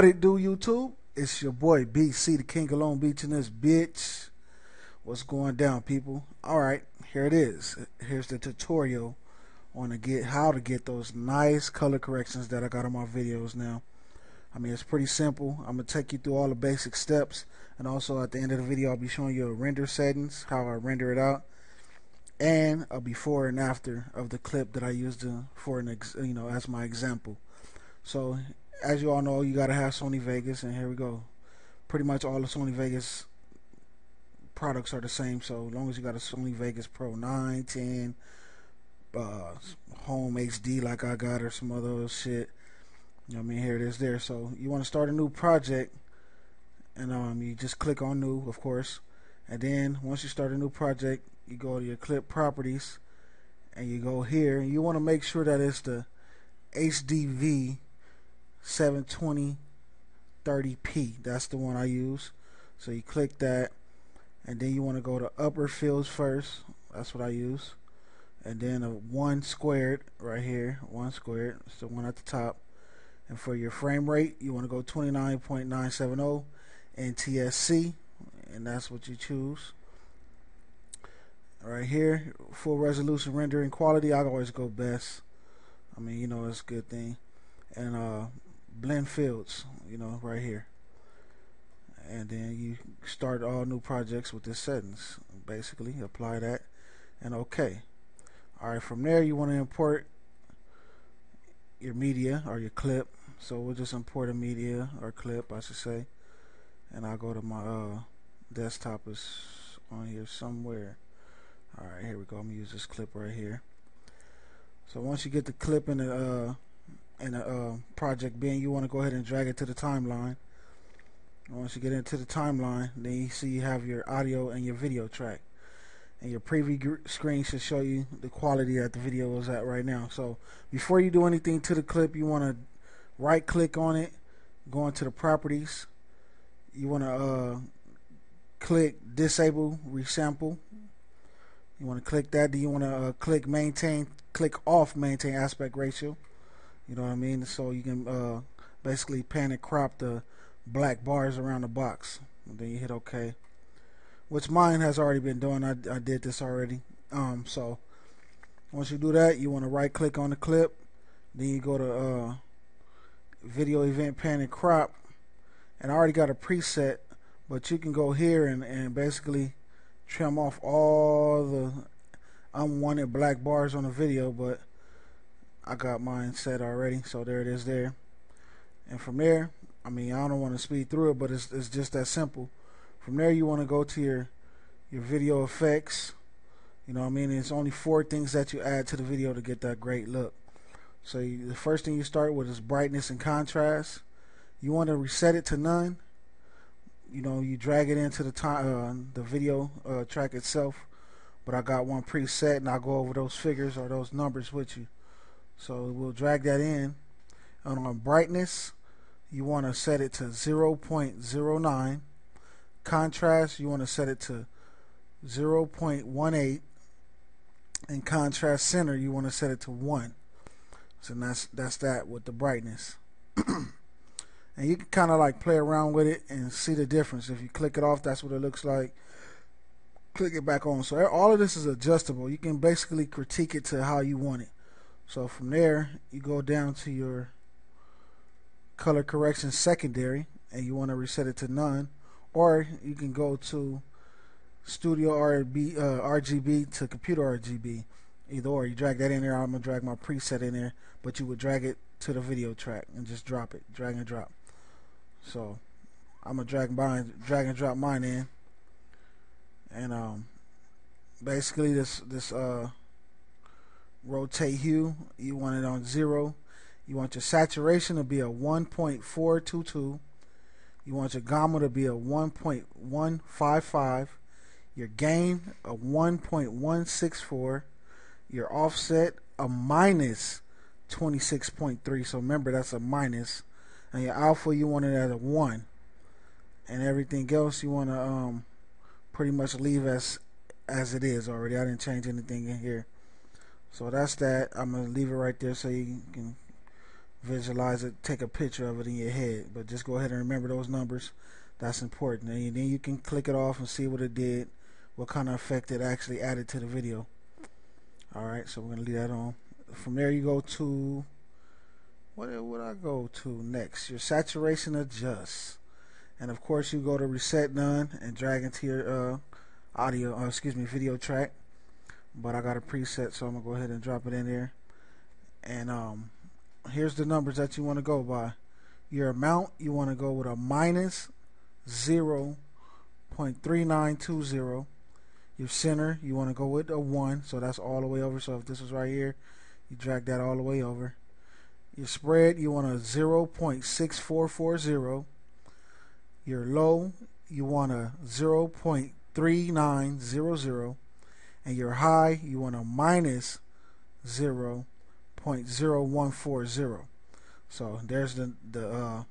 it do, YouTube? It's your boy BC, the King of Long Beach in this bitch. What's going down, people? Alright, here it is. Here's the tutorial on how to get those nice color corrections that I got on my videos now. I mean, it's pretty simple. I'm going to take you through all the basic steps, and also at the end of the video I'll be showing you a render settings, how I render it out, and a before and after of the clip that I used as my example. So as you all know, you gotta have Sony Vegas, and here we go. Pretty much all the Sony Vegas products are the same, so as long as you got a Sony Vegas Pro 9, 10, Home HD like I got, or some other shit, you know what I mean, here it is there. So you want to start a new project, and you just click on new, of course, and then once you start a new project, you go to your clip properties, and you go here, and you want to make sure that it's the HDV 720 30p. That's the one I use. So you click that, and then you want to go to upper fields first. That's what I use. And then a 1 squared right here, 1 squared. It's the one at the top. And for your frame rate, you want to go 29.970 NTSC, and that's what you choose. Right here, full resolution rendering quality, I always go best. I mean, you know, it's a good thing. And blend fields, you know, right here. And then you start all new projects with this settings. Basically, apply that, and okay. Alright, from there you want to import your media or your clip. So we'll just import a media or clip, I should say. And I'll go to my desktop is on here somewhere. Alright, here we go. I'm gonna use this clip right here. So once you get the clip in the project bin, you want to go ahead and drag it to the timeline. And once you get into the timeline, then you see you have your audio and your video track, and your preview screen should show you the quality that the video is at right now. So before you do anything to the clip, you want to right click on it, go into the properties. You want to click disable resample. You want to click that. Then you want to click off maintain aspect ratio. You know what I mean? So you can basically pan and crop the black bars around the box. And then you hit OK, which mine has already been doing. I did this already. So once you do that, you want to right click on the clip. Then you go to video event pan and crop. And I already got a preset, but you can go here and basically trim off all the unwanted black bars on the video, but I got mine set already, so there it is there. And from there, I mean, I don't want to speed through it, but it's just that simple. From there, you want to go to your video effects. You know what I mean? It's only 4 things that you add to the video to get that great look. So the first thing you start with is brightness and contrast. You want to reset it to none. You know, you drag it into the video track itself, but I got one preset, and I'll go over those figures or those numbers with you. So we'll drag that in. And on brightness, you want to set it to 0.09. Contrast, you want to set it to 0.18. And contrast center, you want to set it to 1. So that's that with the brightness. And you can kind of like play around with it and see the difference. If you click it off, that's what it looks like. Click it back on. So all of this is adjustable. You can basically critique it to how you want it. So from there, you go down to your color correction secondary, and you want to reset it to none. Or you can go to Studio RGB to Computer RGB. Either or. You drag that in there. I'm going to drag my preset in there, but you would drag it to the video track and just drop it. Drag and drop. So I'm going to drag and drop mine in. And basically this rotate hue, you want it on 0. You want your saturation to be a 1.422. You want your gamma to be a 1.155. Your gain a 1.164. Your offset a minus 26.3. So remember, that's a minus. And your alpha, you want it at a 1. And everything else you want to pretty much leave as it is already. I didn't change anything in here. So that's that. I'm going to leave it right there so you can visualize it, take a picture of it in your head. But just go ahead and remember those numbers. That's important. And then you can click it off and see what it did, what kind of effect it actually added to the video. Alright, so we're going to leave that on. From there you go to, what would I go to next? Your saturation adjust. And of course you go to reset none and drag into your video track. But I got a preset, so I'm going to go ahead and drop it in there. And here's the numbers that you want to go by. Your amount, you want to go with a minus 0.3920. Your center, you want to go with a 1, so that's all the way over. So if this was right here, you drag that all the way over. Your spread, you want a 0.6440. Your low, you want a 0.3900. And your high, you want a minus 0.0140. So there's the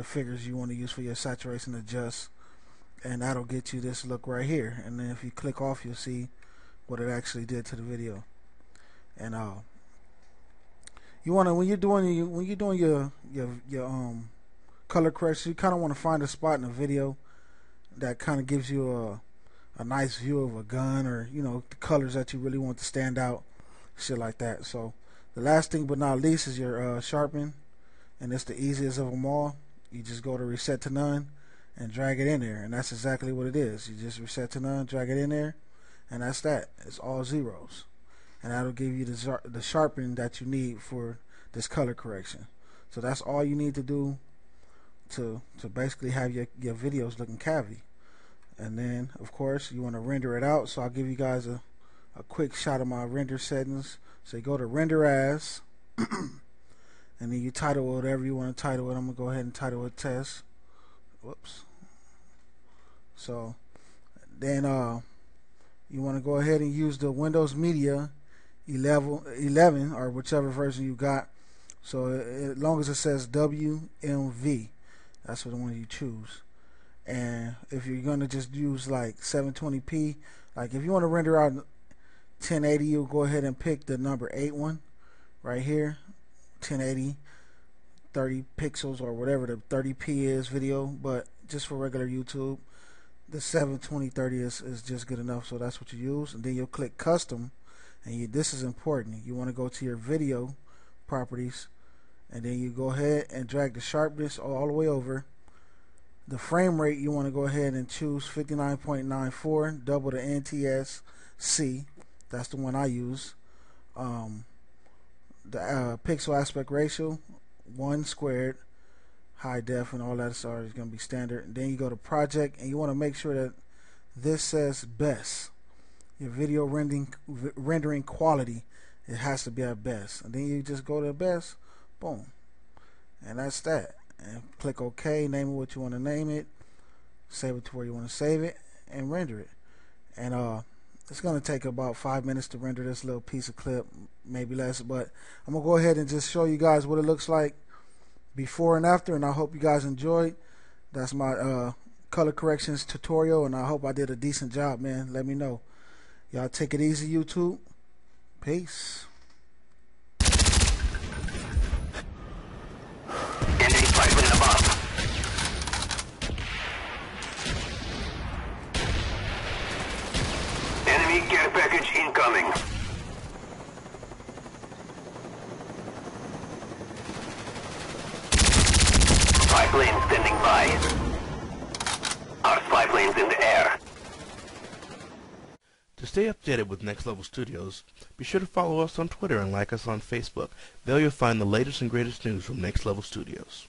figures you want to use for your saturation adjust, and that'll get you this look right here. And then if you click off, you'll see what it actually did to the video. And you want to, when you're doing your color correction, you kind of want to find a spot in the video that kind of gives you a nice view of a gun, or the colors that you really want to stand out, shit like that. So the last thing but not least is your sharpen, and it's the easiest of them all. You just go to reset to none and drag it in there, and that's exactly what it is. You just reset to none, drag it in there, and that's that. It's all zeros, and that'll give you the sharpen that you need for this color correction. So that's all you need to do to basically have your videos looking cavity. And then of course you want to render it out, so I'll give you guys a quick shot of my render settings. So you go to render as and then you title whatever you want to title it. I'm gonna go ahead and title it test. Whoops. So then you want to go ahead and use the Windows Media 11 or whichever version you got. So as long as it says WMV, that's the one you choose. And if you're gonna just use like 720p, like if you want to render out 1080, you'll go ahead and pick the number 8 one right here, 1080, 30 pixels or whatever the 30p is video. But just for regular YouTube, the 720/30 is just good enough, so that's what you use. And then you'll click custom, and this is important. You want to go to your video properties, and then you go ahead and drag the sharpness all the way over. The frame rate, you want to go ahead and choose 59.94, double the NTSC. That's the one I use. The pixel aspect ratio, 1 squared, high def, and all that is going to be standard. And then you go to project, and you want to make sure that this says best. Your video rendering quality, it has to be at best. And then you just go to best, boom, and that's that. And click OK, name it what you want to name it, save it to where you want to save it, and render it. And it's going to take about 5 minutes to render this little piece of clip, maybe less, but I'm going to go ahead and just show you guys what it looks like before and after, and I hope you guys enjoyed. That's my color corrections tutorial, and I hope I did a decent job, man. Let me know. Y'all take it easy, YouTube. Peace. Enemy care package incoming. Spy plane standing by. Our spy plane's in the air. To stay updated with Next Level Studios, be sure to follow us on Twitter and like us on Facebook. There you'll find the latest and greatest news from Next Level Studios.